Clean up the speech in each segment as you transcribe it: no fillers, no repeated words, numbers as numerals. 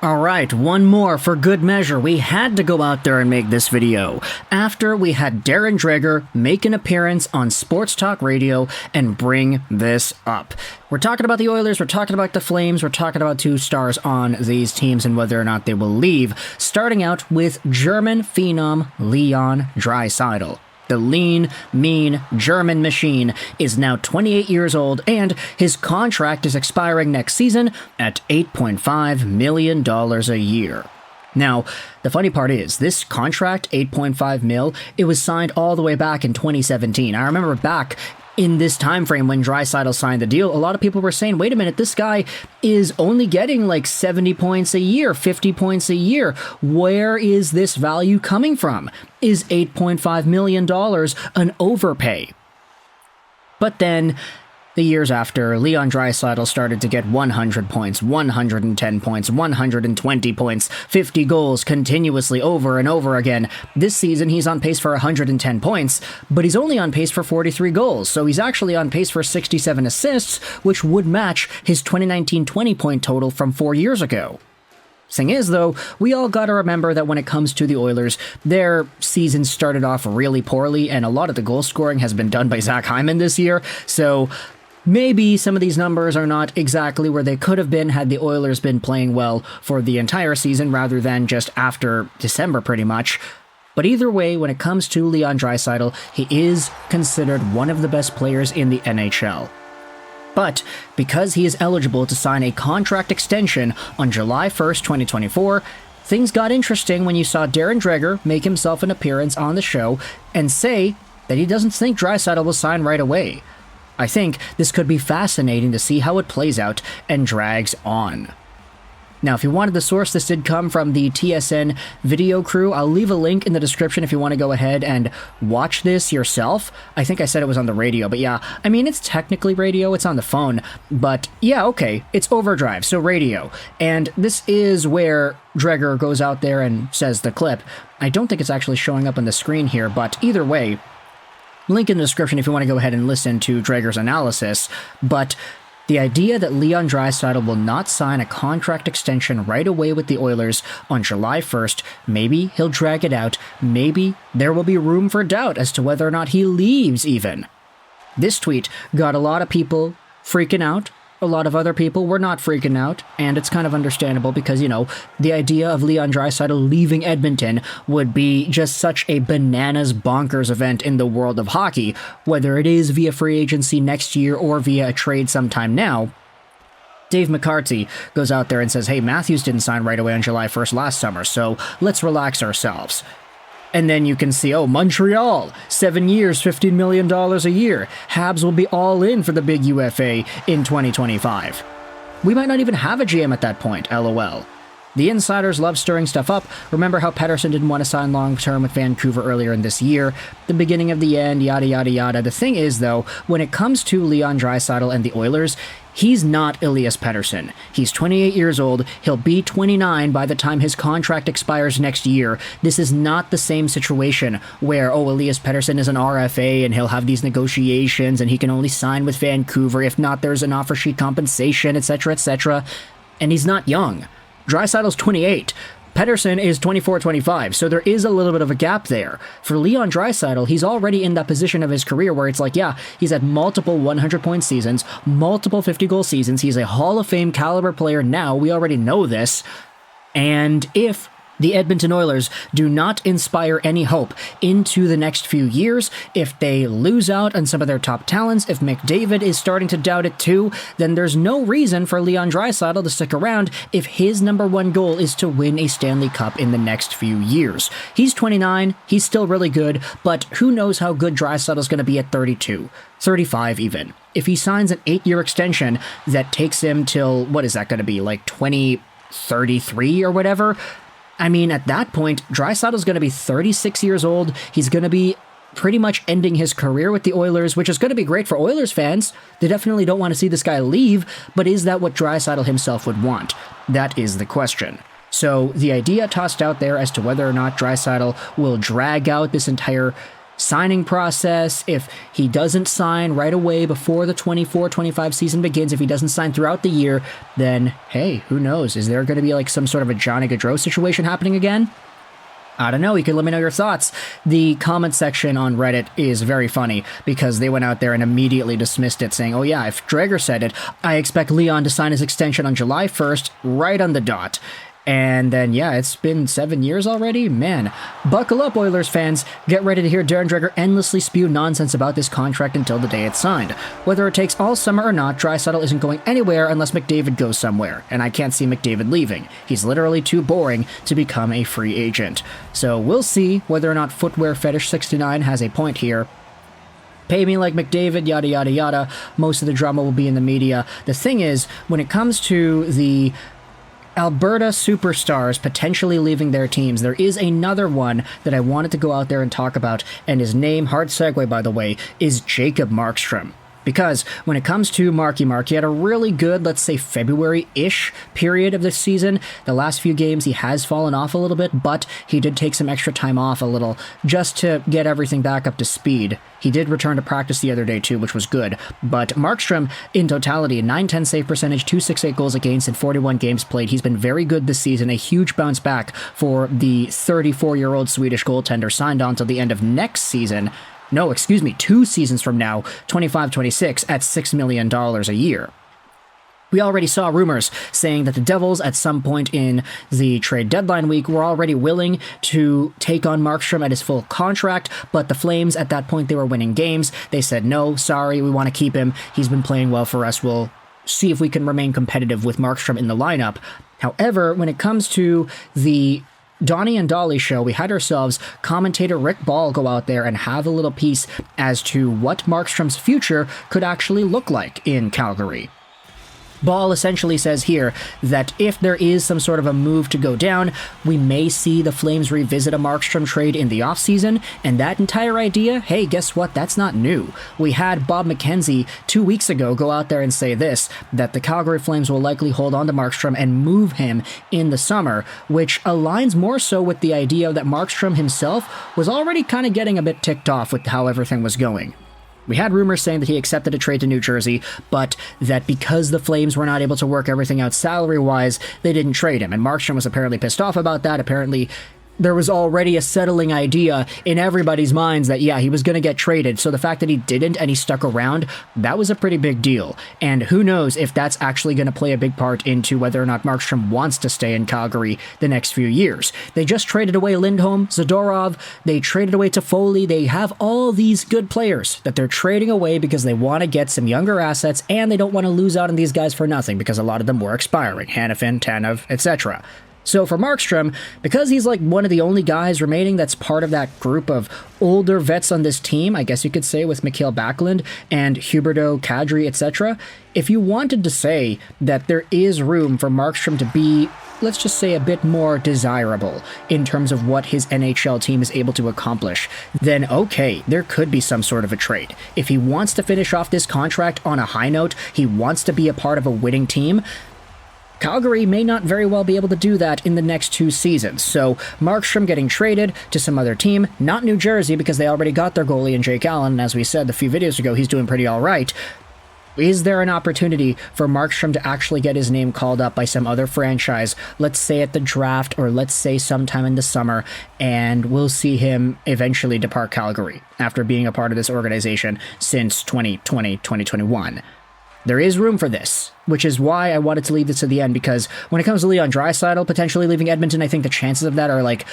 Alright, one more for good measure. We had to go out there and make this video after we had Darren Dreger make an appearance on Sports Talk Radio and bring this up. We're talking about the Oilers, we're talking about the Flames, we're talking about two stars on these teams and whether or not they will leave, starting out with German phenom Leon Draisaitl. The lean, mean German machine is now 28 years old, and his contract is expiring next season at $8.5 million a year. Now, the funny part is, this contract, $8.5 mil, it was signed all the way back in 2017. I remember back in this time frame when Draisaitl signed the deal, a lot of people were saying, wait a minute, this guy is only getting like 70 points a year, 50 points a year. Where is this value coming from? Is $8.5 million an overpay? But then, the years after, Leon Draisaitl started to get 100 points, 110 points, 120 points, 50 goals continuously over and over again. This season, he's on pace for 110 points, but he's only on pace for 43 goals, so he's actually on pace for 67 assists, which would match his 2019 20-point total from 4 years ago. Thing is, though, we all gotta remember that when it comes to the Oilers, their season started off really poorly, and a lot of the goal scoring has been done by Zach Hyman this year, so maybe some of these numbers are not exactly where they could have been had the Oilers been playing well for the entire season rather than just after December pretty much. But either way, when it comes to Leon Draisaitl, he is considered one of the best players in the NHL. But because he is eligible to sign a contract extension on July 1st, 2024, things got interesting when you saw Darren Dreger make himself an appearance on the show and say that he doesn't think Draisaitl will sign right away. I think this could be fascinating to see how it plays out and drags on. Now, if you wanted the source, this did come from the TSN video crew. I'll leave a link in the description if you want to go ahead and watch this yourself. I think I said it was on the radio, but yeah, I mean, it's technically radio, it's on the phone, but yeah, okay, it's overdrive, so radio. And this is where Dreger goes out there and says the clip. I don't think it's actually showing up on the screen here, but either way, link in the description if you want to go ahead and listen to Dreger's analysis, but the idea that Leon Draisaitl will not sign a contract extension right away with the Oilers on July 1st, maybe he'll drag it out, maybe there will be room for doubt as to whether or not he leaves even. This tweet got a lot of people freaking out. A lot of other people were not freaking out, and it's kind of understandable because, you know, the idea of Leon Draisaitl leaving Edmonton would be just such a bananas bonkers event in the world of hockey, whether it is via free agency next year or via a trade sometime now. Dave McCarthy goes out there and says, hey, Matthews didn't sign right away on July 1st last summer, so let's relax ourselves. And then you can see, oh, Montreal, 7 years, $15 million a year. Habs will be all in for the big UFA in 2025. We might not even have a GM at that point, LOL. The insiders love stirring stuff up. Remember how Pettersson didn't want to sign long-term with Vancouver earlier in this year, the beginning of the end, yada yada yada. The thing is, though, when it comes to Leon Draisaitl and the Oilers, he's not Elias Pettersson. He's 28 years old, he'll be 29 by the time his contract expires next year. This is not the same situation where, oh, Elias Pettersson is an RFA and he'll have these negotiations and he can only sign with Vancouver, if not there's an offer sheet compensation, etc, etc. And he's not young. Draisaitl's 28. Pettersson is 24-25, so there is a little bit of a gap there. For Leon Draisaitl, he's already in that position of his career where it's like, yeah, he's had multiple 100-point seasons, multiple 50-goal seasons, he's a Hall of Fame caliber player now, we already know this, and if the Edmonton Oilers do not inspire any hope into the next few years, if they lose out on some of their top talents, if McDavid is starting to doubt it too, then there's no reason for Leon Draisaitl to stick around if his number one goal is to win a Stanley Cup in the next few years. He's 29, he's still really good, but who knows how good Draisaitl's going to be at 32, 35 even. If he signs an 8-year extension that takes him till, what is that going to be, like 2033 or whatever? I mean, at that point, Draisaitl's going to be 36 years old. He's going to be pretty much ending his career with the Oilers, which is going to be great for Oilers fans. They definitely don't want to see this guy leave, but is that what Draisaitl himself would want? That is the question. So the idea tossed out there as to whether or not Draisaitl will drag out this entire signing process. If he doesn't sign right away before the 24-25 season begins, if he doesn't sign throughout the year, then hey, who knows? Is there going to be like some sort of a Johnny Gaudreau situation happening again? I don't know. You can let me know your thoughts. The comment section on Reddit is very funny because they went out there and immediately dismissed it, saying, oh yeah, if Drager said it, I expect Leon to sign his extension on July 1st, right on the dot. And then, yeah, it's been 7 years already? Man, buckle up, Oilers fans. Get ready to hear Darren Dreger endlessly spew nonsense about this contract until the day it's signed. Whether it takes all summer or not, Draisaitl isn't going anywhere unless McDavid goes somewhere, and I can't see McDavid leaving. He's literally too boring to become a free agent. So we'll see whether or not Footwear Fetish 69 has a point here. Pay me like McDavid, yada yada yada. Most of the drama will be in the media. The thing is, when it comes to the Alberta superstars potentially leaving their teams, there is another one that I wanted to go out there and talk about, and his name, hard segue by the way, is Jacob Markstrom. Because when it comes to Marky Mark, he had a really good, let's say, February-ish period of this season. The last few games, he has fallen off a little bit, but he did take some extra time off a little just to get everything back up to speed. He did return to practice the other day, too, which was good. But Markstrom, in totality, 910 save percentage, 268 goals against in 41 games played. He's been very good this season, a huge bounce back for the 34-year-old Swedish goaltender, signed on till the end of next season. No, excuse me, 2 seasons from now, 25-26, at $6 million a year. We already saw rumors saying that the Devils, at some point in the trade deadline week, were already willing to take on Markstrom at his full contract, but the Flames, at that point, they were winning games. They said, no, sorry, we want to keep him. He's been playing well for us. We'll see if we can remain competitive with Markstrom in the lineup. However, when it comes to the Donnie and Dolly show, we had ourselves commentator Rick Ball go out there and have a little piece as to what Markstrom's future could actually look like in Calgary. Ball essentially says here that if there is some sort of a move to go down, we may see the Flames revisit a Markstrom trade in the offseason, and that entire idea, hey, guess what? That's not new. We had Bob McKenzie 2 weeks ago go out there and say this, that the Calgary Flames will likely hold on to Markstrom and move him in the summer, which aligns more so with the idea that Markstrom himself was already kind of getting a bit ticked off with how everything was going. We had rumors saying that he accepted a trade to New Jersey, but that because the Flames were not able to work everything out salary-wise, they didn't trade him. And Markstrom was apparently pissed off about that. Apparently, there was already a settling idea in everybody's minds that, yeah, he was going to get traded. So the fact that he didn't and he stuck around, that was a pretty big deal. And who knows if that's actually going to play a big part into whether or not Markstrom wants to stay in Calgary the next few years. They just traded away Lindholm, Zadorov, they traded away Toffoli. They have all these good players that they're trading away because they want to get some younger assets and they don't want to lose out on these guys for nothing because a lot of them were expiring. Hanifin, Tanev, etc. So for Markstrom, because he's like one of the only guys remaining that's part of that group of older vets on this team, I guess you could say with Mikael Backlund and Huberdeau, Kadri, etc., if you wanted to say that there is room for Markstrom to be, let's just say, a bit more desirable in terms of what his NHL team is able to accomplish, then okay, there could be some sort of a trade. If he wants to finish off this contract on a high note, he wants to be a part of a winning team, Calgary may not very well be able to do that in the next 2 seasons. So Markstrom getting traded to some other team, not New Jersey because they already got their goalie in Jake Allen, and as we said a few videos ago, he's doing pretty all right. Is there an opportunity for Markstrom to actually get his name called up by some other franchise, let's say at the draft or let's say sometime in the summer, and we'll see him eventually depart Calgary after being a part of this organization since 2020, 2021? There is room for this, which is why I wanted to leave this to the end, because when it comes to Leon Draisaitl potentially leaving Edmonton, I think the chances of that are like,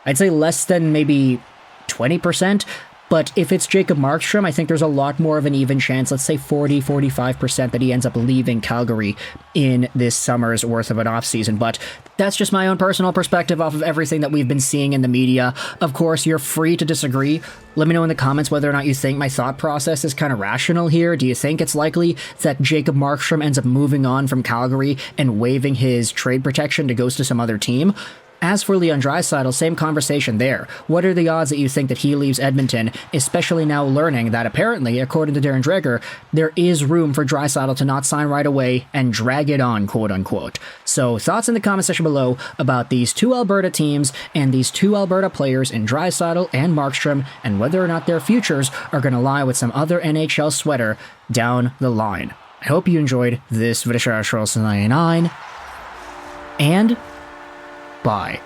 I'd say less than maybe 20%. But if it's Jacob Markstrom, I think there's a lot more of an even chance, let's say 40-45%, that he ends up leaving Calgary in this summer's worth of an offseason. But that's just my own personal perspective off of everything that we've been seeing in the media. Of course, you're free to disagree. Let me know in the comments whether or not you think my thought process is kind of rational here. Do you think it's likely that Jacob Markstrom ends up moving on from Calgary and waiving his trade protection to go to some other team? As for Leon Draisaitl, same conversation there. What are the odds that you think that he leaves Edmonton, especially now learning that apparently, according to Darren Dreger, there is room for Draisaitl to not sign right away and drag it on, quote unquote. So thoughts in the comment section below about these two Alberta teams and these two Alberta players in Draisaitl and Markstrom, and whether or not their futures are going to lie with some other NHL sweater down the line. I hope you enjoyed this video, and bye.